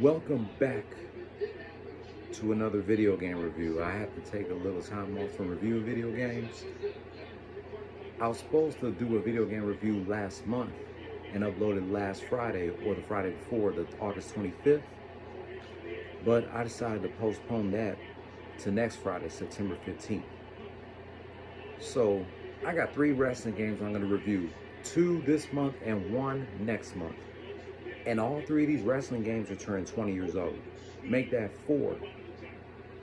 Welcome back to another video game review. I have to take a little time off from reviewing video games. I was supposed to do a video game review last month and upload it last Friday or the Friday before, the August 25th. But I decided to postpone that to next Friday, September 15th. So I got 3 wrestling games I'm going to review. 2 this month and 1 next month. And all 3 of these wrestling games are turning 20 years old. Make that 4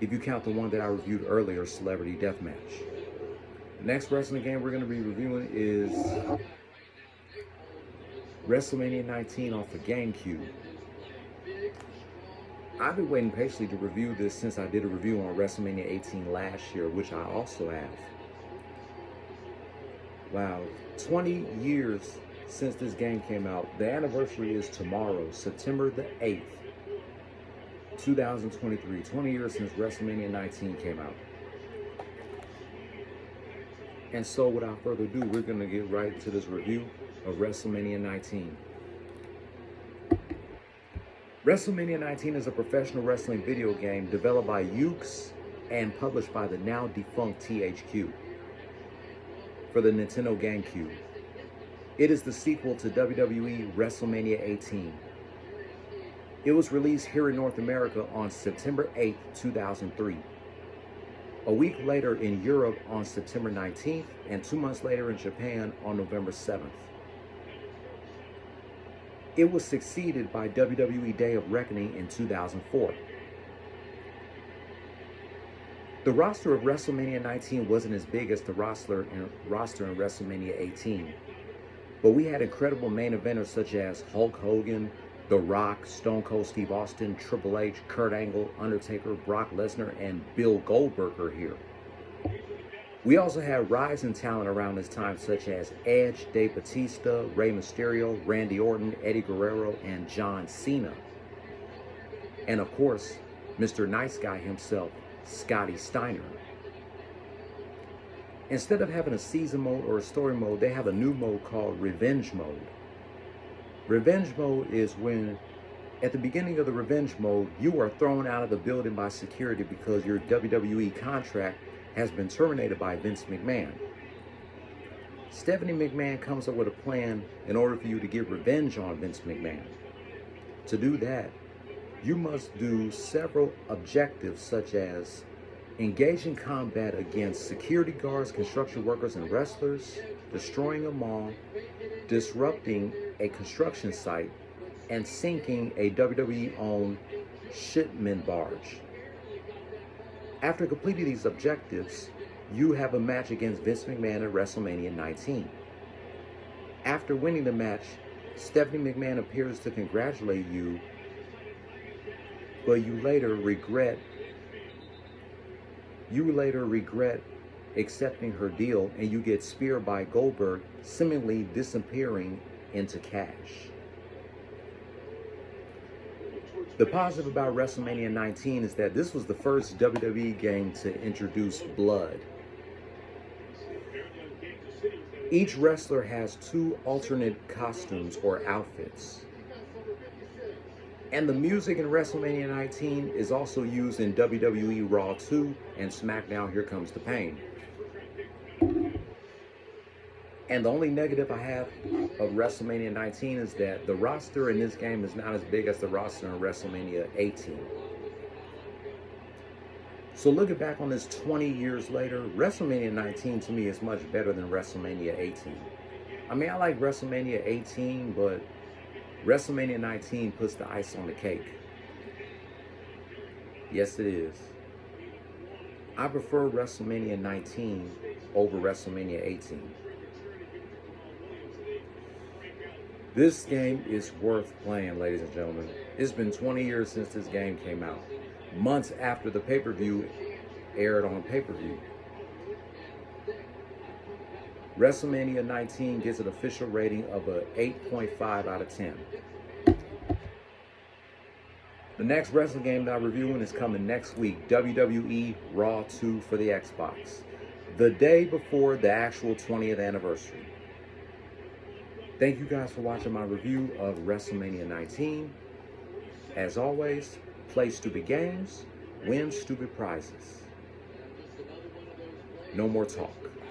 if you count the one that I reviewed earlier, Celebrity Deathmatch. The next wrestling game we're going to be reviewing is Wrestlemania 19 off the GameCube. I've been waiting patiently to review this since I did a review on Wrestlemania 18 last year, which I also have. Wow, 20 years since this game came out. The anniversary is tomorrow, September the 8th, 2023. 20 years since Wrestlemania 19 came out. And so without further ado, we're going to get right into this review of Wrestlemania 19. Wrestlemania 19 is a professional wrestling video game developed by Ukes and published by the now defunct THQ for the Nintendo GameCube. It is the sequel to WWE WrestleMania 18. It was released here in North America on September 8, 2003. A week later in Europe on September 19th, and 2 months later in Japan on November 7th. It was succeeded by WWE Day of Reckoning in 2004. The roster of WrestleMania 19 wasn't as big as the roster in WrestleMania 18. But we had incredible main eventers such as Hulk Hogan, The Rock, Stone Cold Steve Austin, Triple H, Kurt Angle, Undertaker, Brock Lesnar, and Bill Goldberg are here. We also had rising talent around this time such as Edge, Dave Bautista, Rey Mysterio, Randy Orton, Eddie Guerrero, and John Cena. And of course, Mr. Nice Guy himself, Scotty Steiner. Instead of having a season mode or a story mode, they have a new mode called Revenge Mode. Revenge Mode is when, at the beginning of the Revenge Mode, you are thrown out of the building by security because your WWE contract has been terminated by Vince McMahon. Stephanie McMahon comes up with a plan in order for you to get revenge on Vince McMahon. To do that, you must do several objectives such as engage in combat against security guards, construction workers, and wrestlers, destroying a mall, disrupting a construction site, and sinking a WWE-owned shipment barge. After completing these objectives, you have a match against Vince McMahon at WrestleMania 19. After winning the match, Stephanie McMahon appears to congratulate you, but you later regret accepting her deal, and you get speared by Goldberg, seemingly disappearing into cash. The positive about WrestleMania 19 is that this was the first WWE game to introduce blood. Each wrestler has 2 alternate costumes or outfits. And the music in WrestleMania 19 is also used in WWE Raw 2 and SmackDown Here Comes the Pain. And the only negative I have of WrestleMania 19 is that the roster in this game is not as big as the roster in WrestleMania 18. So looking back on this 20 years later, WrestleMania 19 to me is much better than WrestleMania 18. I mean, I like WrestleMania 18, but WrestleMania 19 puts the ice on the cake. Yes, it is. I prefer WrestleMania 19 over WrestleMania 18. This game is worth playing, ladies and gentlemen. It's been 20 years since this game came out. Months after the pay-per-view aired on pay-per-view. WrestleMania 19 gives an official rating of a 8.5 out of 10. The next wrestling game that I'm reviewing is coming next week, WWE Raw 2 for the Xbox, the day before the actual 20th anniversary. Thank you guys for watching my review of WrestleMania 19. As always, play stupid games, win stupid prizes. No more talk.